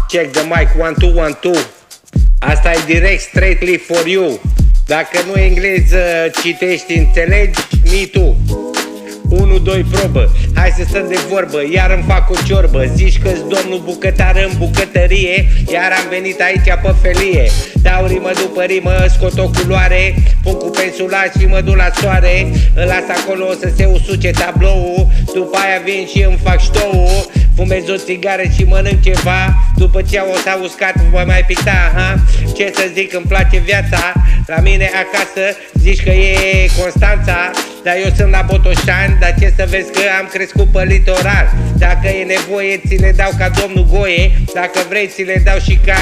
Check the mic, 1, 2, 1, 2. Asta e direct, straightly for you. Dacă nu engleză citești, înțelegi, me too. 1, 2, probă, hai să stăm de vorbă, iar îmi fac o ciorbă. Zici că-s domnul bucătar în bucătărie, iar am venit aici pe felie. Dau rimă după rimă, scot o culoare, pun cu pensulat și mă duc la soare. Îl las acolo să se usuce tabloul, după aia vin și îmi fac ștou. Fumez o țigară și mănânc ceva, după ce o s-a uscat voi mai picta, Ce să zic, îmi place viața, la mine acasă zici că e Constanța. Dar eu sunt la Botoșani, dar ce să vezi că am crescut pe litoral. Dacă e nevoie ți le dau ca domnul Goie, dacă vrei ți le dau și ca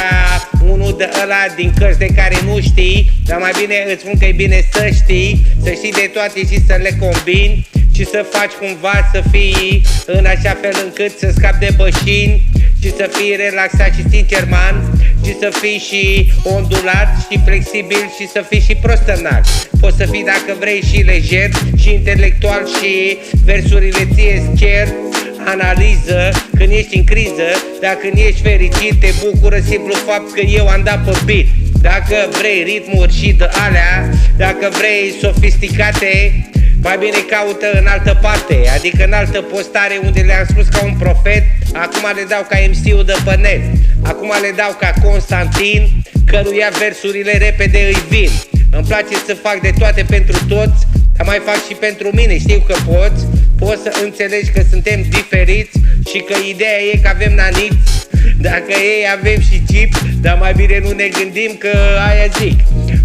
unul de ăla din cărți de care nu știi. Dar mai bine îți spun că e bine să știi, să știi de toate și să le combini, și să faci cumva să fii în așa fel încât să scapi de bășini, și să fii relaxat și sincer man, și să fii și ondulat și flexibil, și să fii și prostănat. Poți să fii dacă vrei și lejer și intelectual, și versurile ție-ți cer analiză când ești în criză. Dacă când ești fericit te bucură simplu fapt că eu am dat pe beat. Dacă vrei ritmuri și de alea, dacă vrei sofisticate, mai bine caută în altă parte, adică în altă postare unde le-am spus ca un profet. Acum le dau ca MC-ul de pe net, acum le dau ca Constantin, căruia versurile repede îi vin. Îmi place să fac de toate pentru toți, dar mai fac și pentru mine, știu că poți să înțelegi că suntem diferiți și că ideea e că avem naniți. Dacă ei avem și chip, dar mai bine nu ne gândim că aia zic.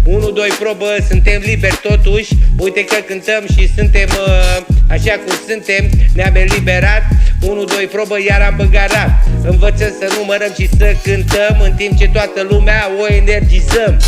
1, 2, probă, suntem liberi totuși. Uite că cântăm și suntem așa cum suntem, ne-am eliberat. 1, 2, probă, iar am băgat rap. Învățăm să numărăm și să cântăm, în timp ce toată lumea o energizăm.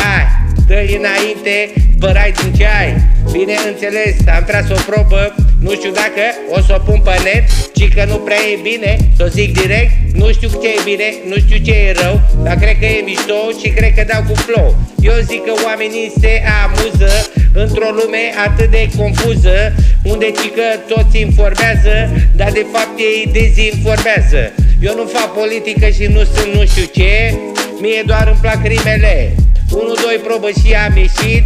Hai, dă-i înainte, spărai din ce ai. Bineînțeles, am tras o probă, nu știu dacă o să o pun pe net, ci că nu prea e bine, să o zic direct. Nu știu ce e bine, nu știu ce e rău, dar cred că e mișto și cred că dau cu flow. Eu zic că oamenii se amuză într-o lume atât de confuză, unde ci că toți informează, dar de fapt ei dezinformează. Eu nu fac politică și nu sunt nu știu ce, mie doar îmi plac rimele. 1, 2, probă și am ieșit.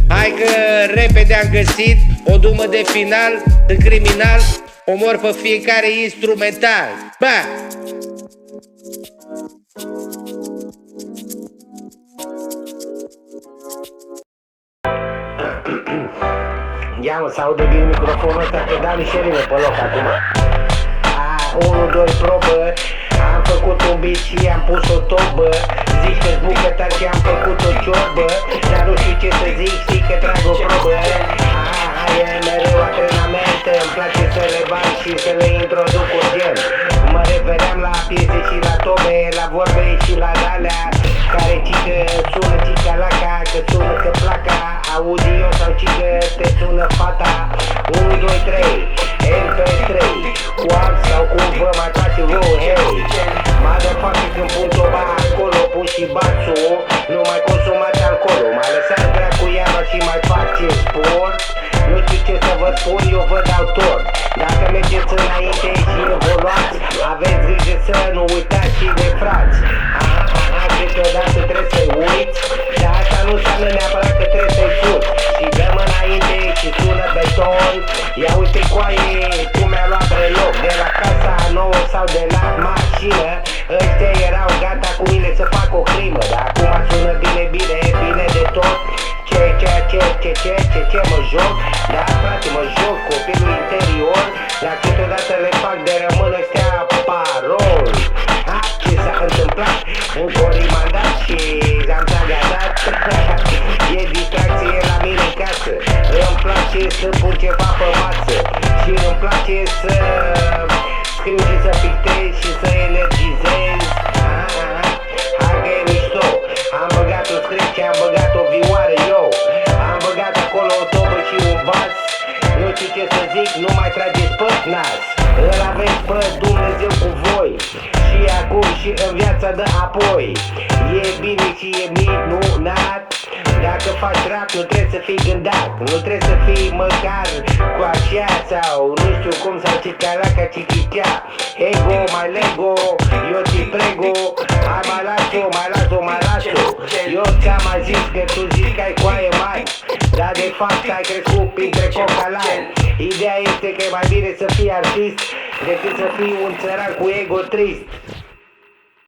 Hai că repede am găsit o dumă de final în criminal, omor pe fiecare instrumental. Ia mă, s-aude bine microfonul ăsta, că dau niște rime pe loc acum. 1, 2, probă. Am făcut un beat și am pus o tobă. Zici că-s bucătar și am făcut o ciorbă, dar nu știu ce să zic, știi că trag o probă. E mereu antrenament, îmi place să le bag și să le introduc urgent. Mă refeream la piese și la tobe, la vorbe și la alea care cică sună cicalaca, că sună că placa audio sau cică te sună fata. 1, 2, 3, MP3, cu alt sau cum vă mai place vouă, hei. Motherfucker, când pun toba acolo, pun și bațul, nu mai consumați alcoolul, mai lăsați dracu iarba și mai faceți sport. Nu știu ce să vă spun, eu vă dau tot. Dacă mergeți înainte și evoluați, aveți grijă să nu uitați și de frați. Câteodată trebuie să-i uiți, dar asta nu înseamnă neapărat că trebuie să-i fuți. Și dăm înainte și sună beton. Ia uite coaie cum mi-a luat preloc, de la casa nouă sau de la mașină. Ăștia erau gata cu mine să fac o crimă, dar acum sună bine de tot. Ce mă joc? Da, frate, mă joc copilul interior, dar câteodată le fac de rămân ăstea parol. Ce s-a întâmplat? Încă o rimandat și am tragadat. E distracție la mine în casă. Îmi place să pun ceva pe masă și îmi place să scriu și să pictez și să energizez. Hai că e mișto. Am băgat un script și am băgat o vioară, yo. Am băgat acolo o tobă și un vas. Nu știu ce să zic, nu mai trageți pe nas. Îl aveți pe Dumnezeu cu voi, și acum și în viața de apoi. E bine și e minunat. Dacă faci rap nu trebuie să fii gândat, nu trebuie să fii măcar cu așa sau nu știu cum, sau cicalaca cichicea. ego, mai lego, eu te prego. Hai mai las-o, eu ți-am mai zis că tu zici că ai coaie mari, dar de fapt ai crescut printre cocalari. Ideea este că e mai bine să fii artist decât să fii un țăran cu ego trist.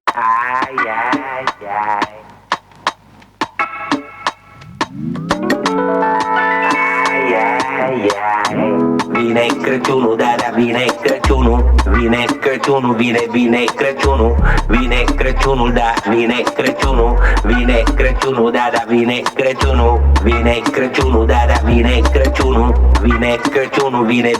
Ai. Vine Crăciunul, da, vine Crăciunul. Vine Crăciunul, vine Crăciunul. Vine Crăciunul, da, vine Crăciunul. Vine Crăciunul, da, vine Crăciunul. Vine Crăciunul, da, vine Crăciunul. Vine Crăciunul, vine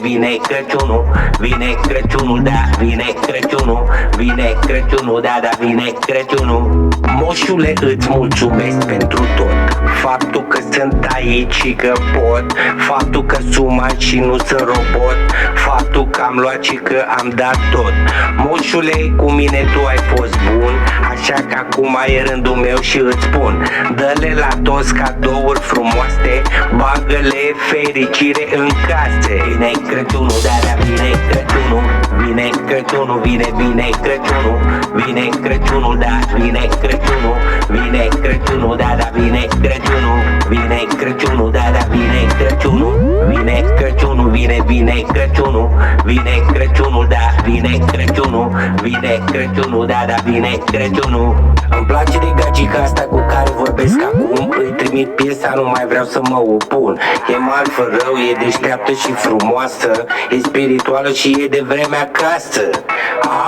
Crăciunul. Vine Crăciunul, da, vine Crăciunul. Vine Crăciunul, da, vine Crăciunul. Moșule, îți mulțumesc pentru tot. Faptul că sunt aici și că pot. Faptul că sunt uman și nu sunt robot. Faptul că am luat și că am dat tot. Moșule, cu mine tu ai fost bun, așa că acum e rândul meu și îți spun: dă-le la toți cadouri frumoase, bagă-le fericire în case. Vine Crăciunul, da, vine Crăciunul. Vine Crăciunul, vine Crăciunul. Vine Crăciunul, da, vine Crăciunul. Vine Crăciunul, da, vine Crăciunul. Vine Crăciunul, da, vine Crăciunul. Vine Crăciunul, vine Crăciunul. Vine Crăciunul, da, vine Crăciunul. Vine Crăciunul, da, vine Crăciunul. Îmi place de gagica asta cu care vorbesc acum. Îi trimit piesa, nu mai vreau să mă opun. E mal fără rău, e deșteaptă și frumoasă. E spirituală și e de vreme acasă.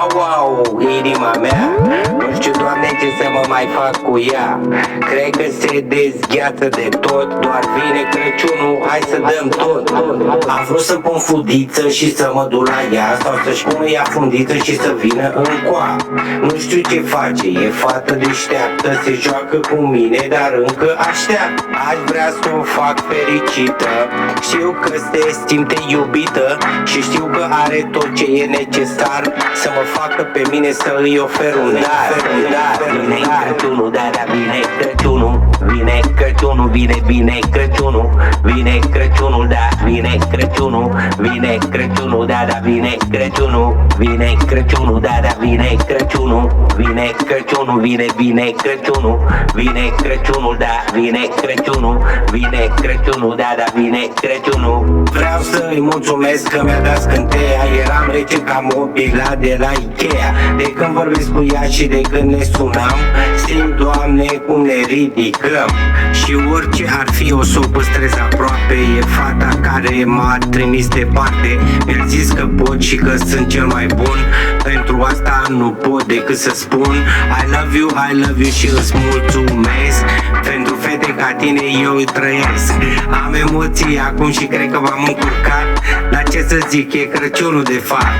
Au, inima mea, nu știu, Doamne, ce să mă mai fac cu ea. Cred că se dezgheață de tot. Doar vine Crăciunul, hai să dăm tot. Am vrut să pun fudiță și să mă duc la ea, sau să-și pună ea fundiță și să vină în coa. Nu știu ce face, e fată deșteaptă, se joacă cu mine, dar încă aștept. Aș vrea să o fac fericită. Știu că se simte iubită și știu că are tot ce e necesar să mă facă pe mine să îi ofer un dar. Vine Crăciunul, da, vine Crăciunul. Vine Crăciunul, vine Crăciunul. Vine Crăciunul, da, vine Crăciunul. Vine Crăciunul, da, vine Crăciunul. Vine Crăciunul, da, vine Crăciunul. Vine Crăciunul, vine Crăciunul. Vine Crăciunul, da, vine Crăciunul. Vine Crăciunul, da, vine Crăciunul. Vreau să-i mulțumesc că mi-a dat scânteia. Eram rece ca mobila de la Ikea. De când vorbesc cu ea și de când ne sunam, simt, Doamne, cum ne ridicăm. Și orice ar fi, o să o păstrez aproape. E fata care m-a trimis departe. Mi-a zis că pot și că sunt cel mai bun. Pentru asta nu pot decât să spun I love you și îți mulțumesc. Pentru fete ca tine eu îi trăiesc. Am emoții acum și cred că v-am încurcat. Dar ce să zic, e Crăciunul de fapt.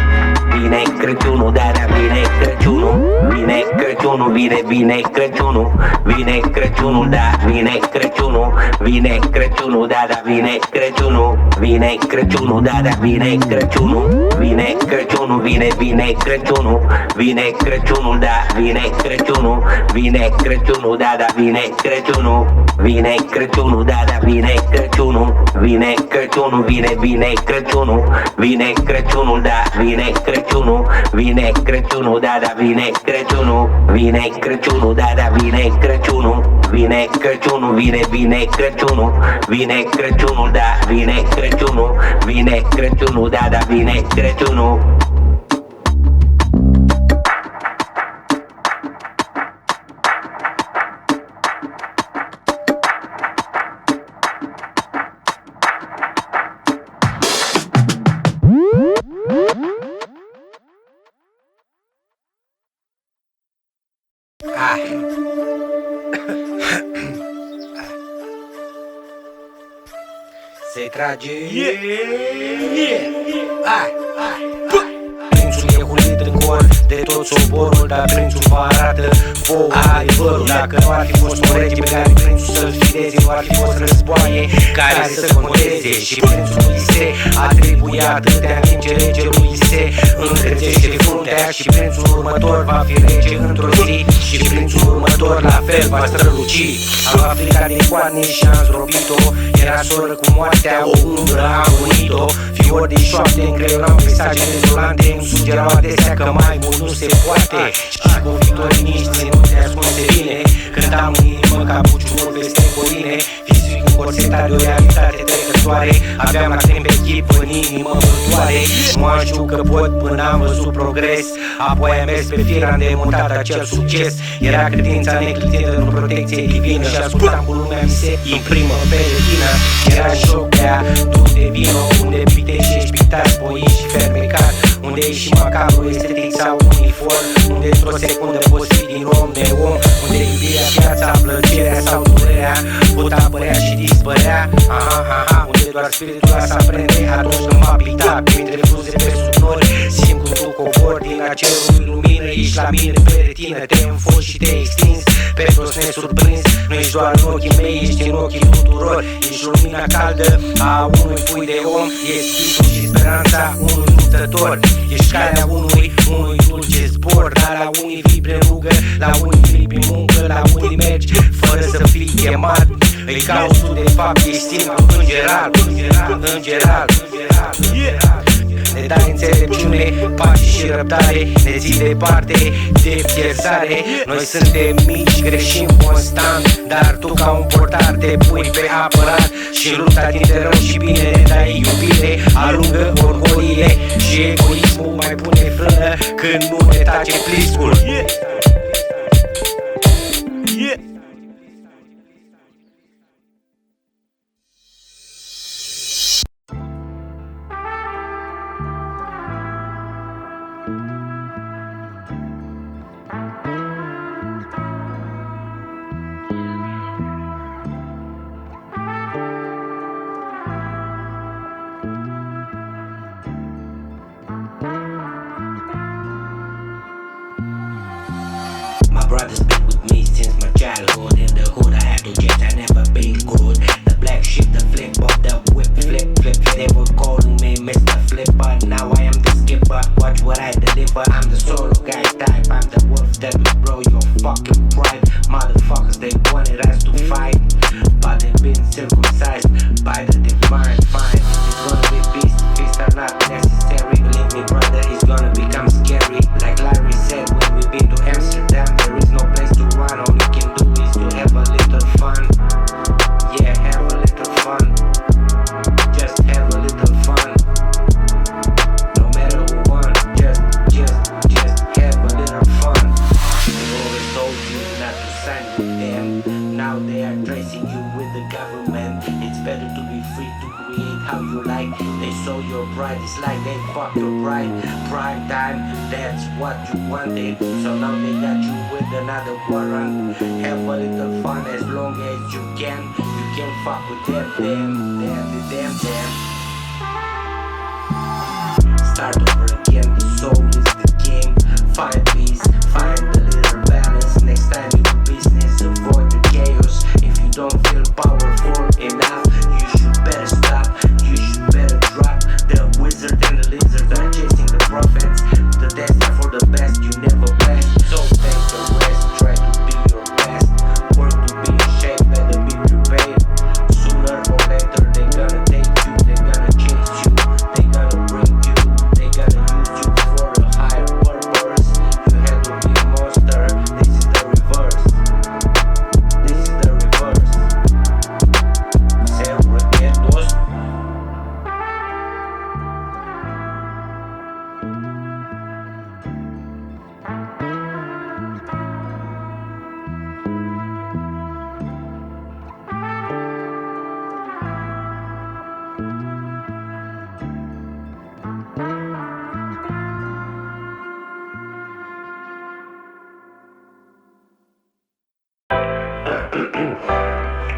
Vine Crăciunul, da, vine Crăciunul. Vine Crăciunul, vine Crăciunul. Vine Crăciunul, da, vine Crăciunul. Vine Crăciunul, da, vine Crăciunul. Vine Crăciunul, da, vine Crăciunul. Vine Crăciunul, vine Crăciunul. Vine Crăciunul, da, vine Crăciunul. Vine Crăciunul, da, vine Crăciunul. Vine Crăciunul, da, vine Crăciunul. Vine Crăciunul, vine Crăciunul. Vine Crăciunul, da, vine Crăciunul. Vine Crăciunul, da, vine Crăciunul. Vine Crăciunul, da, vine Crăciunul. Vine Crăciunul, vine Crăciunul. Vine Crăciunul, da, vine Crăciunul. Vine Crăciunul, da, vine Crăciunul. Se trage Prințul e hulit în cor de de tot soborul, dar prințul vă arată vouă adevărul. Dacă nu ar fi fost un rege pe care prințul să-l sfideze, nu ar fi fost războaie care să conteze. Și prințul lui se atribuie atâtea, în timp ce regelui se încălzește fruntea. Și prințul următor va fi rege într-o zi, și prințul următor la fel va străluci. Am luat frica din coarne și am zdrobit-o, era soră cu moartea, o umbră am unit-o. Fiori de șoapte încreionau mesaje dezolante, îmi sugerau adesea că mai mult nu se poate. Și cu victoriniști ținute ascunse bine, cântam în inimă ca buciumul peste coline. Fizic încorsetat de o realitate trecătoare, aveam lacrimi pe chip, în inimă mă doare. Nu am știut că pot până am văzut progres, apoi am mers pe fir, am demontat acel succes. Era credința neclintită în protecție divină, și ascultam cum lumea mi se imprimă pe retină. Era joc de a tu de vino, unde pitești și ești pictat, spoit și fermecat, unde ești și macabru, estetic sau uniform, unde într-o secundă poți fi din om de om, unde iubirea, viața, plăcerea sau durerea pot apărea și dispărea. Unde doar spiritul ăsta aprende atunci când va picta printre fluze pe sub nori. Simt cum tu cobori din acerul lumină, ești la mine pe retină, te înfoci și te extinzi pe toți nesurprins. Nu ești doar în ochii mei, ești în ochii tuturor. Ești lumina caldă a unui pui de om, ești visul și speranța unui luptător. Ești calea unui dulce zbor, dar la unii vibri în rugă, la unii vibri în muncă, la unii mergi fără să fii chemat. Îi cauți tu de fapt, ești simplu îngeral. Ne dai înțelepciune, pace și răbdare, ne ții departe de pierzare. Noi suntem mici, greșim constant, dar tu ca un portar te pui pe apărat. Și în lupta dintre rău și bine ne dai iubire, alungă orgoliile și egoismul, mai pune frână când nu ne tace pliscul. My brother's been with me since my childhood. In the hood I had to jet, I never been good. The black sheep, the flip of the whip, flip. They were calling me Mr. Flipper. Now I am the skipper, watch what I deliver. I'm the solo guy type, I'm the wolf that will blow your fucking pride. Motherfuckers, they wanted us to fight, but they've been circumcised by the divine fine. It's gonna be peace, feast are not necessary. Believe me brother, it's gonna become scary. Like Larry said when we've been to Amsterdam, there is no place to run, all you can do is to have a little fun. Yeah, have a little fun. Just have a little fun. No matter who won, just have a little fun. They always told you not to sign with them. Now they are tracing you with the government. It's better to be free to create how you like. They saw your pride, it's like they fuck your pride. Prime time, that's what you wanted. So now they got you with another warrant. Have a little fun as long as you can. You can fuck with them. Start over again, the soul is the game. Find peace, find a little balance. Next time you do business, avoid the chaos. If you don't feel powerful enough, you should better stop. You should better drop. The wizard and the lizard are chasing the prophets. The destined for the best, you never blessed. So take the rest, try to be your best. Work to be in shape, better be prepared. Sooner or later they gonna take you, they gonna chase you, they gonna bring you, they gonna use you for a higher purpose. You had to be a monster, this is the reverse. This is the reverse. Se repet toți.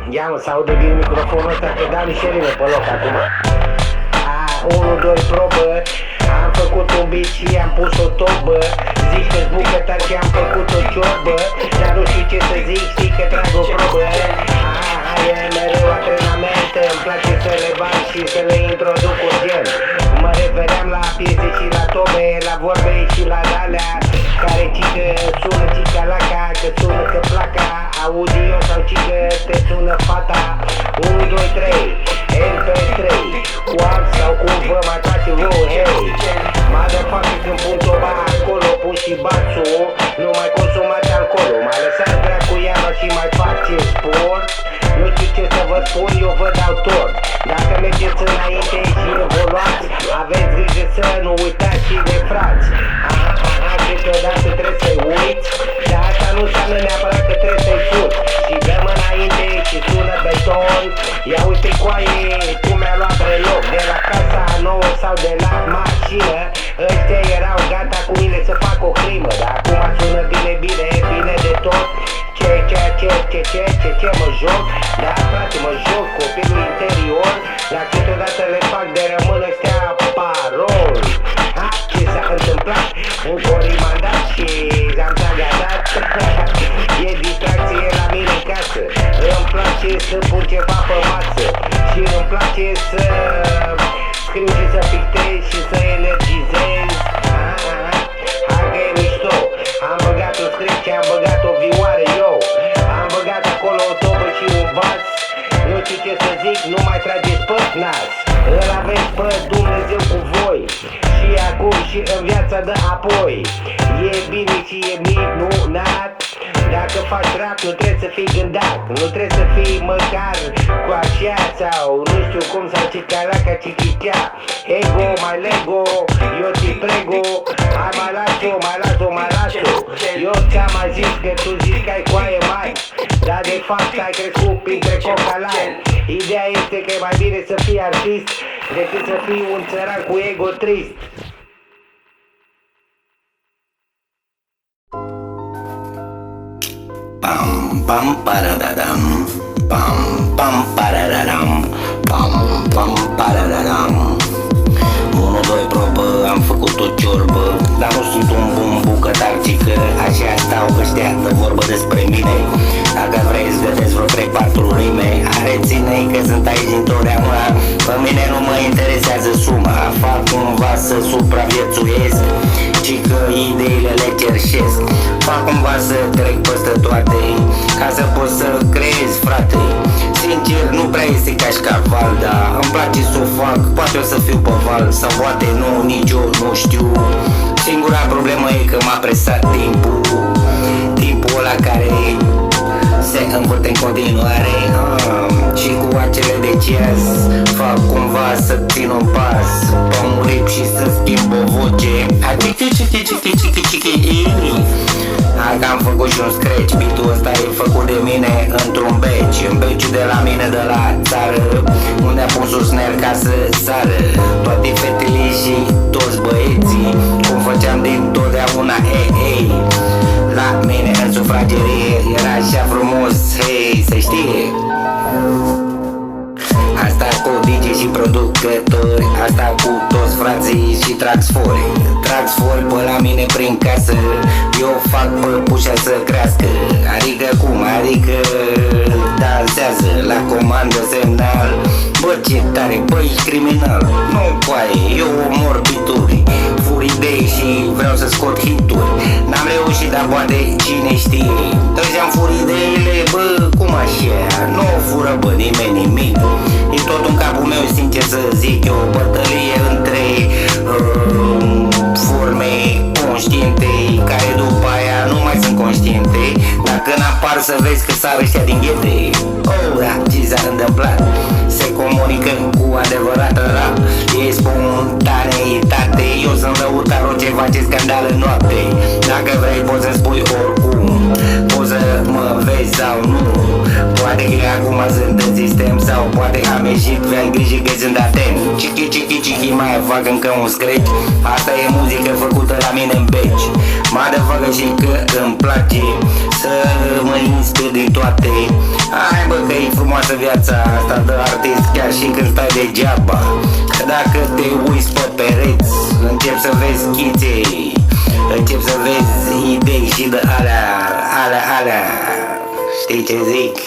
Ia mă, s-aude din microfonul ăsta, te dau niște rime pe loc acum. 1, 2, probă. Am făcut un beat și am pus o tobă. Zici câți bucătari și am făcut o ciorbă, dar nu știu ce să zic, știi că trag o probă. E mereu antrenament, îmi place să le bag și să le introduc urgent. Mă refeream la piese și la tobe, la vorbe și la dalea care cică sună cica-laca, că sună că placa, audio sau cică te sună fata. 1, 2, 3, MP3, cu alt sau cum vă mai place vouă, hei. Motherfucker, când pun toba acolo, pun și bațul, nu mai consumați alcoolul, mai lăsați dracu iarba și mai faceți sport. Nu știu ce să vă spun, eu vă dau tot. Dacă mergeți înainte și evoluați, aveți grijă să nu uitați și de frați. Câteodată trebuie să-i uiți, dar asta nu înseamnă neapărat că trebuie să-i fuți. Și dăm înainte și sună beton. Ia uite coaie cum mi-a luat preloc, de la casa nouă sau de la mașină. Ăștia erau gata cu mine să fac o crimă, dar acum sună bine, bine, bine de tot. Ce mă joc? Da, frate, mă joc copilul interior, dar câteodată le fac de rămân ăștia parol. Ce s-a întâmplat? Încă o rimandat și am tagadat. E distracție la mine în casă. Îmi place să pun ceva pe masă și îmi place să scriu și să pictez și să energizez. Hai că e mișto. Am băgat un script și am băgat o vioară, yo. Am băgat acolo o tobă și un bas. Nu știu ce să zic, nu mai trageți pe nas. Îl aveți pe Dumnezeu cu voi, și acum și în viața de apoi. E bine și e minunat. Dacă faci rap nu trebuie să fii gândat, nu trebuie să fii măcar cu așa sau nu știu cum, sau cicalaca cichicea. Ego, mai lego, eu te prego. Hai mai las-o, mai las-o, mai las-o. Eu ți-am mai zis că tu zici că ai coaie mai, dar de fapt ai crescut printre cocalani. Ideea este că e mai bine să fii artist decât să fii un țăran cu ego trist. Pam pam paradadam, pam pam paradadam, pam pam paradadam. 1, 2 probă, am făcut o ciorbă, dar nu sunt un bun bucătar, ci că așa stau ăștia de vorbă despre mine. Dacă vrei să vedeți vreo 3-4 rime, reține că sunt aici întotdeauna. Pe mine nu mă interesează suma, fac cumva să supraviețuiesc, ci că ideile le cerșesc. Fac cumva să trec peste toate, ca să pot să creez, frate. Sincer, nu prea este cașcaval, dar îmi place să o fac. Poate o să fiu pe val, sau poate nu, nici eu nu știu. Singura problemă e că m-a presat timpul, timpul ăla care se învârte în continuare. Și cu acele de ceas fac cumva să țin un pas pe un rip și să schimb o voce. Hai că am făcut și un scratch. Beat-ul ăsta e făcut de mine într-un beci, în beciul de la mine de la țară, unde am pus un snare ca să sară toate fetele și toți băieții, cum făceam din totdeauna, ei. La mine în sufragerie era așa frumos, hei, se știe. Asta cu DJ și producători, asta cu toți frații și traxfori. Traxfori pe la mine prin casă, eu fac păpușa să crească. Adică cum? Adică dansează la comandă semnal. Bă, ce tare, bă, ești criminal. Nu, poate, eu omor bituri, fur idei și vreau să scot hituri. N-am reușit, dar poate cine știe. Trăgeam fur ideile, bă, cum așa? Nu fură, bă, nimeni nimic. E tot în capul meu, sincer să zic, e o bătălie între forme conștiente, care după aia nu mai sunt conștiente. Dacă n-apar să vezi că sar ăștia din ghete. Oh, da, ce s-a întâmplat? Se comunică cu adevărat rap, e spontaneitate. Eu sunt lăutar, orice face scandal în noapte. Dacă vrei poți să spui oricum, poți să mă vezi sau nu. Poate că acum sunt în sistem, sau poate am ieșit, ai grijă că sunt atent. Chichi, mai fac încă un scratch. Asta e muzică făcută la mine în beci. Motherfucker, și că îmi place să mă inspir din toate. Hai bă, că e frumoasă viața asta de artist, chiar și când stai degeaba. Că dacă te uiți pe pereți, încep să vezi schițe, încep să vezi și de alea, știi ce zic?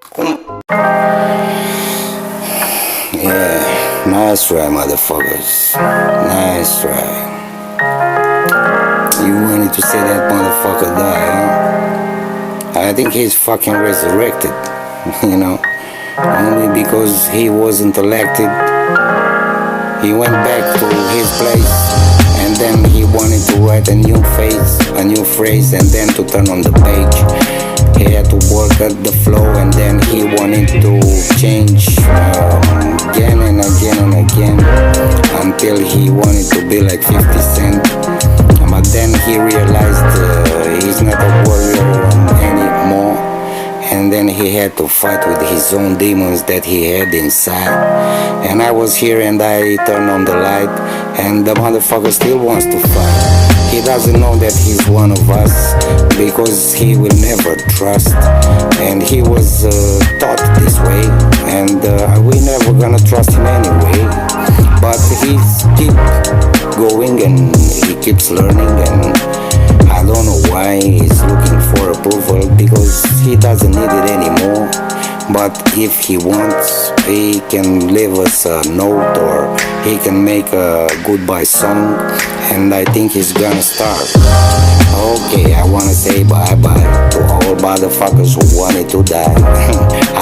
Cum? Yeah, nice try, motherfuckers. Nice try. You wanted to say that motherfucker died, huh? I think he's fucking resurrected, you know? Only because he wasn't elected. He went back to his place, and then he wanted to write a new phrase, and then to turn on the page. He had to work at the flow, and then he wanted to change again and again and again until he wanted to be like 50 Cent. But then he realized he's not a warrior anymore, and then he had to fight with his own demons that he had inside. And I was here and I turned on the light, and the motherfucker still wants to fight. He doesn't know that he's one of us because he will never trust, and he was taught this way, and we never gonna trust him anyway. But he's keep going and he keeps learning, and I don't know why he's looking for approval because he doesn't need it anymore. But if he wants, he can leave us a note or he can make a goodbye song, and I think he's gonna start. Okay, I wanna say bye-bye to all motherfuckers who wanted to die.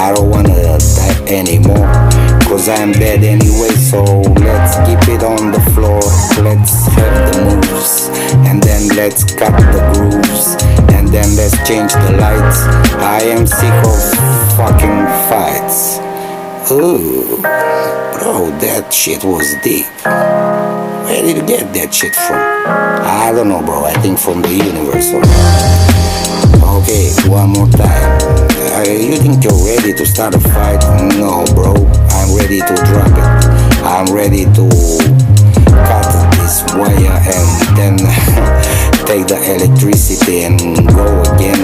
I don't wanna die anymore, cause I'm dead anyway. So let's keep it on the floor, let's have the moves, and then let's cut the grooves, and then let's change the lights. I am sick of fucking fights. Ooh, bro, that shit was deep. Where did you get that shit from? I don't know, bro. I think from the universe. Okay, one more time. You think you're ready to start a fight? No, bro. I'm ready to drop it. I'm ready to cut this wire and then take the electricity and go again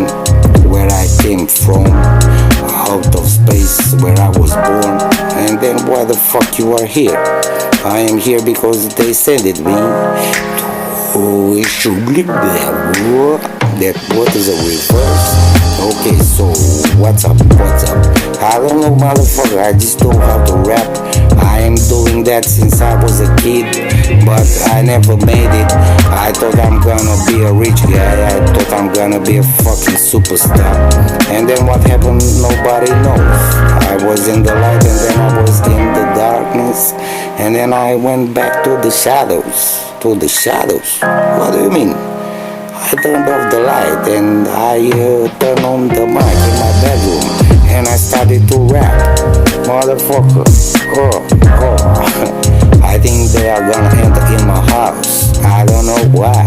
where I came from, out of space where I was born. And then why the fuck you are here? I am here because they sent it me to that what is a reverse. Okay, so what's up? I don't know, motherfucker, I just know how to rap. I am doing that since I was a kid, but I never made it. I thought I'm gonna be a rich guy, I thought I'm gonna be a fucking superstar. And then what happened, nobody knows. I was in the light and then I was in the darkness, and then I went back to the shadows. What do you mean? I turned off the light and I turned on the mic in my bedroom and I started to rap. Motherfucker. I think they are gonna enter in my house. I don't know why.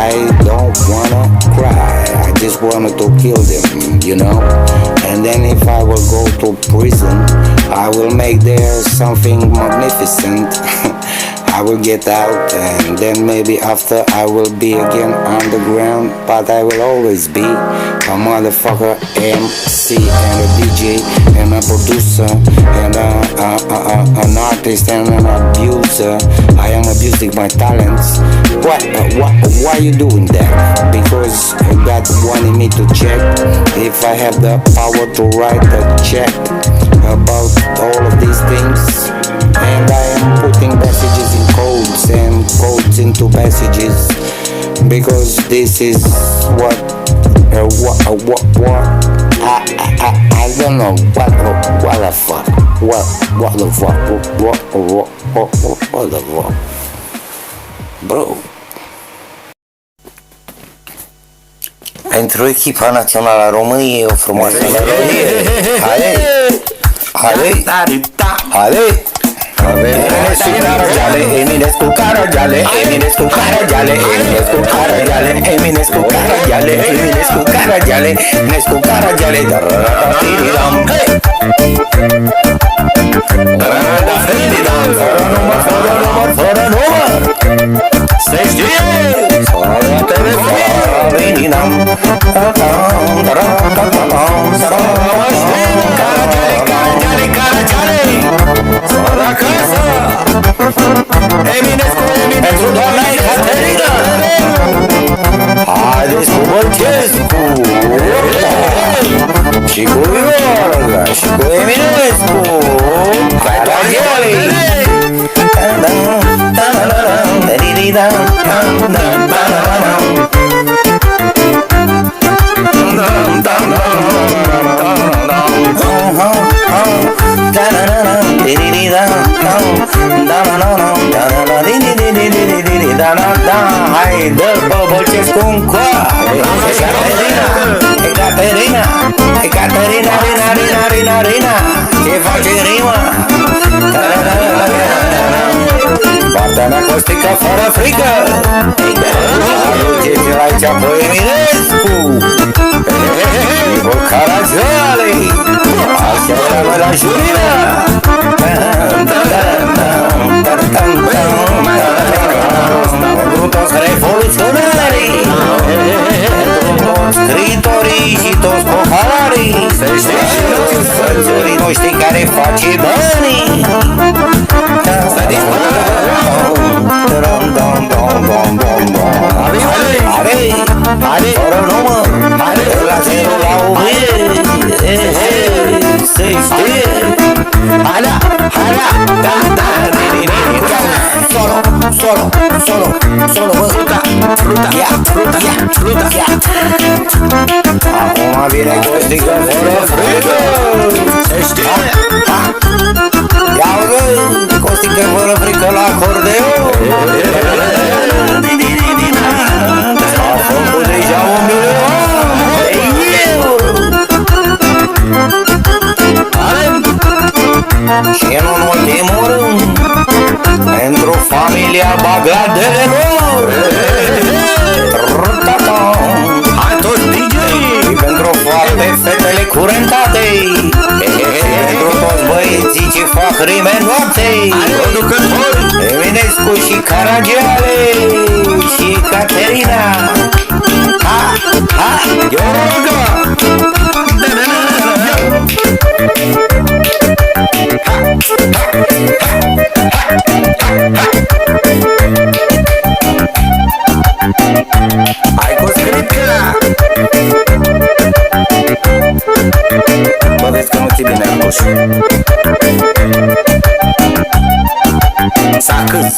I don't wanna cry. I just wanted to kill them, you know. And then if I will go to prison, I will make there something magnificent. I will get out, and then maybe after I will be again underground, but I will always be a motherfucker MC and a DJ and a producer and an artist and an abuser. I am abusing my talents. Why you doing that? Because God wanted me to check if I have the power to write a check about all of these things. And I am putting messages in codes and codes into messages because this is what I don't know what the fuck bro. Pentru echipa națională a României o frumoasă melodie. Haide! Eminescu Carajale, Eminescu Carajale, Eminescu Carajale, Eminescu Carajale, Eminescu Carajale, Eminescu Carajale, Dararatiridam. Dararatiridam, fără număr, se știe, fără telefon, veninam. Carajale, Carajale, la casa. Eminescu, doamna Ecaterina. Bălcescu în coare. Ecaterina, Rina, ce face rima? Partea mea Costică fără frică. Aduceți-l aici pe Eminescu, Ivo Caragiale, așa era la Jurina. Pentru toți revoluționarii, pentru toți scritorii și toți cohalarii, sățării noștri care face banii. Are, fără număr, de la 0 la 1000, se știe. Hala, solo, bă, fruta. Acum vine Costică fără frică, se știe. Ia-o, Costică fără frică la acordeon. A făcut deja 1 milion de euro. Și în ultimul rând, pentru familia Bagladelor, hai toți DJ, și pentru foarte fetele curentate, pentru toți băieții ce fac rime noaptei, Eminescu și Caragiale și Caterina. Yoga! Hai cu scriptura! Bă, vezi că nu ți bine în buș. S-a câs.